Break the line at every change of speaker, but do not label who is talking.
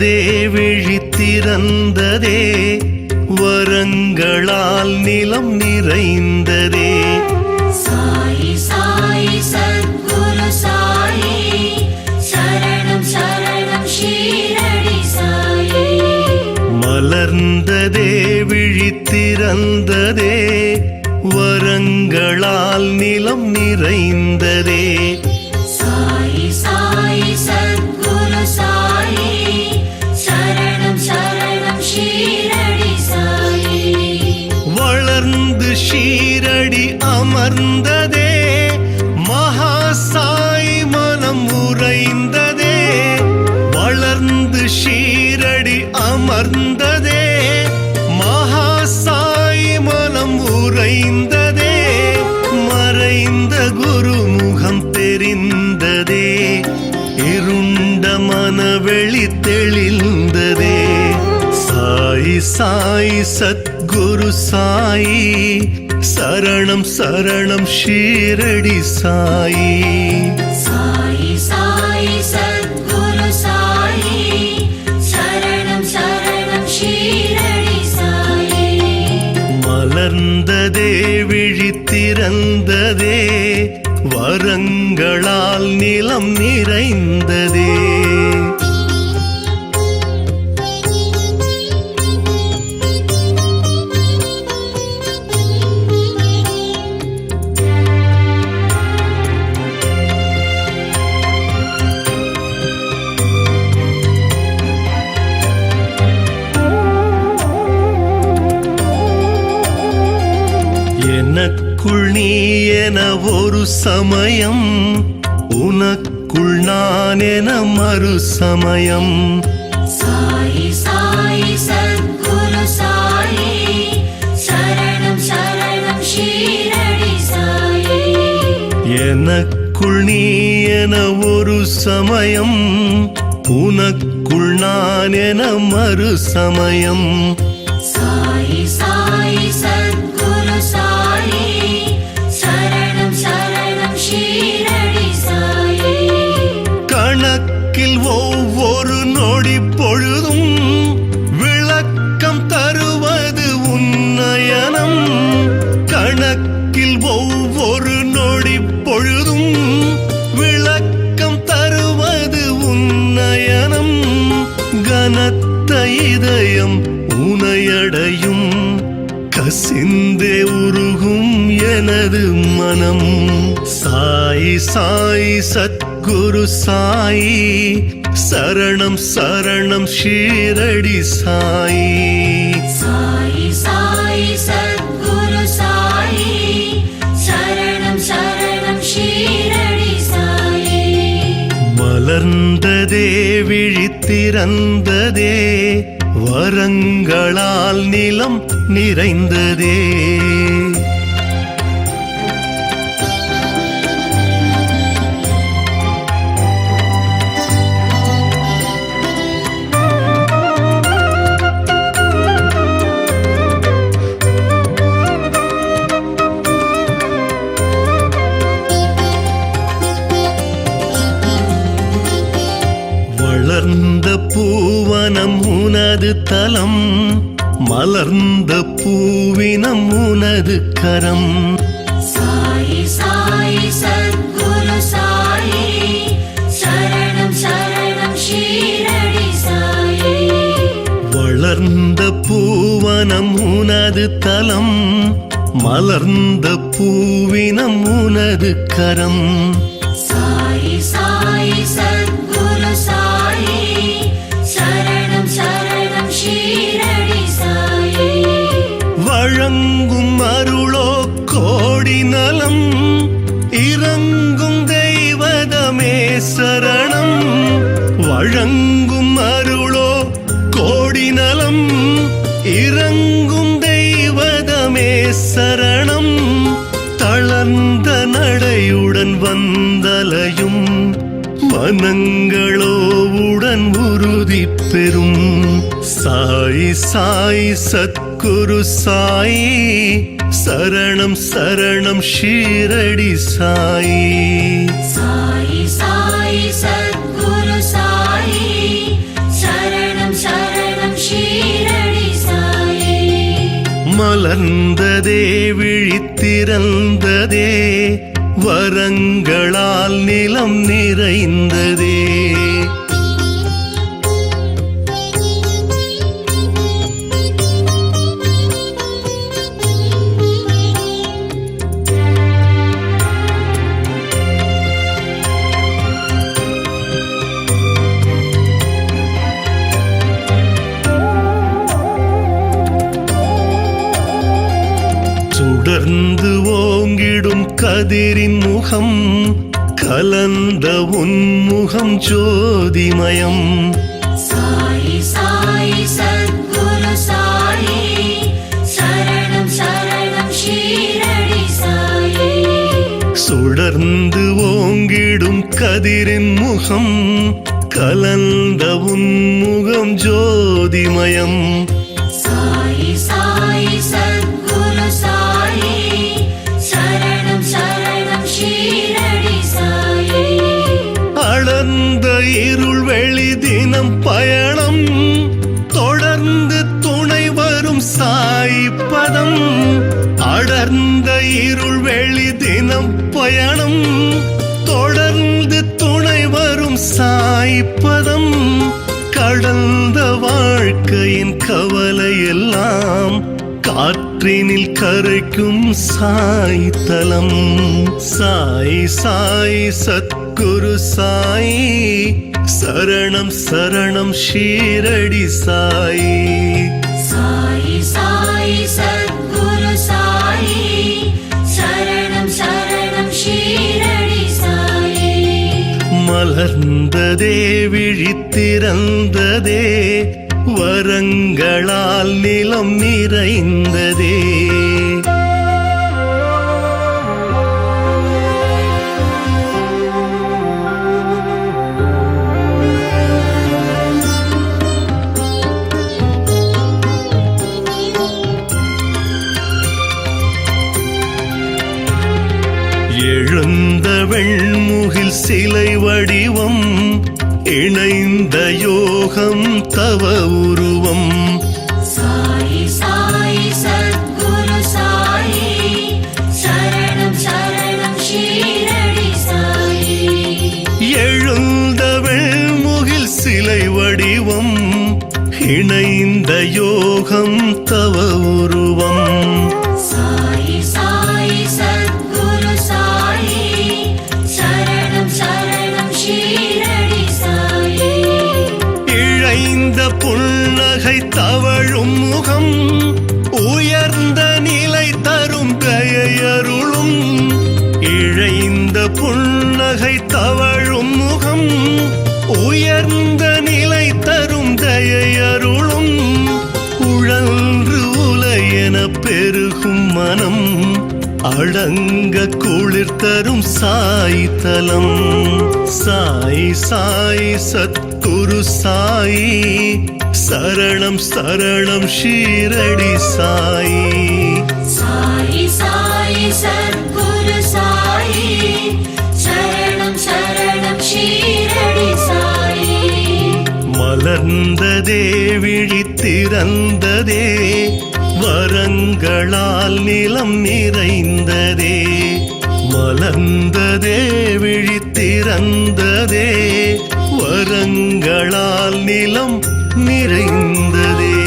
வளர்ந்ததே விழித்திறந்ததே வரங்களால் நிலம் நிறைந்ததே.
சாயி சாயி சத்குரு சாயி சரணம் சரணம் ஷீரடி சாயி.
மலர்ந்ததே விழித்திறந்ததே வரங்களால் நிலம் நிறைந்ததே.
சாயி சாயி சத்குரு சாயி சரணம் சரணம் ஷீரடி சாயி.
வளர்ந்து ஷீரடி அமர்ந்ததே மகாசாய் மனம் உறைந்ததே. வளர்ந்து ஷீரடி அமர்ந்ததே மகாசாய் மனம் உறைந்ததே. மறைந்த குருமுகம் தெரிந்ததே இருண்ட மனவெளி தெளிந்ததே. சாயி சாயி சத்குரு சாயி சரணம் சரணம் ஷீரடி சாயி.
சாயி சாயி சத்குரு சாயி சரணம் சரணம் ஷீரடி சாயி.
மலர்ந்ததே விழித்திறந்ததே வரங்களால் நிலம் நிறைந்ததே. எனக்குள் நீ என ஒரு சமயம் உனக்குள் நான் என மறு சமயம்.
சாயி சாயி சத்குரு சாயி சரணம் சரணம் ஷீரடி சாயி.
எனக்குள் நீ என ஒரு சமயம் உனக்குள் நான் என மறு சமயம்.
சாயி சாயி சத்குரு சாயி சரணம் சரணம் ஷீரடி சாயி.
கணக்கில் ஒவ்வொரு நொடி பொழுதும் விளக்கம் தருவது உன்னயனம். கணக்கில் ஒவ்வொரு நொடி பொழுதும் விளக்கம் தருவது உன்னயனம். கனத்த இதயம் உனையடையும் கசிந்தே உருகும் எனது மனம். சாயி சாயி சத்குரு சாயி சரணம் சரணம் ஷீரடி சாயி.
சாயி சாயி சத்குரு சாயி சரணம் சரணம் ஷீரடி சாயி.
மலர்ந்ததே விழித்திறந்ததே வரங்களால் நிலம் நிறைந்ததே. வளர்ந்த பூவனம் உனது தலம் மலர்ந்த பூவினம் உனது கரம்.
சாயி சாயி சத்குரு சாயி சரணம் சரணம் ஷீரடி சாயி.
வளர்ந்த பூவனம் உனது தலம் மலர்ந்த பூவினம் உனது கரம்.
சாயி சாயி சத்குரு சாயி சரணம் சரணம் ஷீரடி சாயி.
வழங்கும் அருளோ கோடி நலம் இறங்கும் தெய்வதமே சரணம். வழங்கும் அருளோ கோடி நலம் இறங்கும் தெய்வதமே சரணம். தளர்ந்த நடையுடன் வந்தலையும் மனங்களோ உடன் உறுதி பெறும். சாயி சாயி சத்குரு சாயி சரணம் சரணம் ஷீரடி சாயி.
சாயி சாயி சத்குரு சாயி சரணம்
மலர்ந்ததே விழித்திறந்ததே வரங்களால் நிலம் நிறைந்ததே. சுடர்ந்து ஓங்கிடும் கதிரின் முகம் கலந்த உன்முகம் ஜோதிமயம்.
சாயி சாயி சத்குரு சாயி சரணம் சரணம் ஷீரடி சாயி.
சுடர்ந்து ஓங்கிடும் கதிரின் முகம் கலந்த உன்முகம் ஜோதிமயம்.
சாயி சாயி சத்குரு சாயி சரணம் சரணம் ஷீரடி சாயி.
அளந்த இருள் வெளி தினம் பயணம் தொடர்ந்து துணை வரும் சாய் பதம். அடர்ந்த இருள் வெளி தினம் பயணம் தொடர்ந்து துணை வரும் சாய் பதம். கடந்த வாழ்க்கையின் கவலை எல்லாம் காற்றினில் கரைக்கும் சாய் தலம். சாய் சாய் சத்குரு சாயி சரணம் சரணம் ஷீரடி சாயி.
சாயி சாயி சத்குரு சாயி சரணம் சரணம் ஷீரடி சாயி.
மலர்ந்ததே விழித்திறந்ததே வரங்களால் நிலம் நிறைந்ததே. எழுந்த வெண்முகில் சிலை வடிவம் இணைந்த யோகம் தவ உருவம்.
சாயி சாயி சத்குரு சாயி சரணம் சரணம் ஷீரடி சாயி.
எழுந்த வெண்முகில் சிலை வடிவம் இணைந்த யோகம் தவ உருவம்.
சாயி சாயி சத்குரு சாயி சரணம் சரணம் ஷீரடி சாயி.
இழைந்த புன்னகை தவழும் முகம் உயர்ந்த நிலை தரும் தயையருளும். இழைந்த புன்னகை தவழும் முகம் உயர்ந்த நிலை தரும் தயையருளும். உழன்று உலையென பெருகும் மனம் அடங்க குளிர் தரும் சாய் தலம். சாய் சாய் சத்குரு சாயி சரணம் சரணம் ஷீரடி சாயி.
சாயி சாயி சத்குரு சாயி சரணம் சரணம் ஷீரடி சாயி.
மலர்ந்ததே விழித்திறந்ததே வரங்களால் நிலம் நிறைந்ததே. மலர்ந்ததே விழித்திறந்ததே வரங்களால் நிலம் நிறைந்ததே.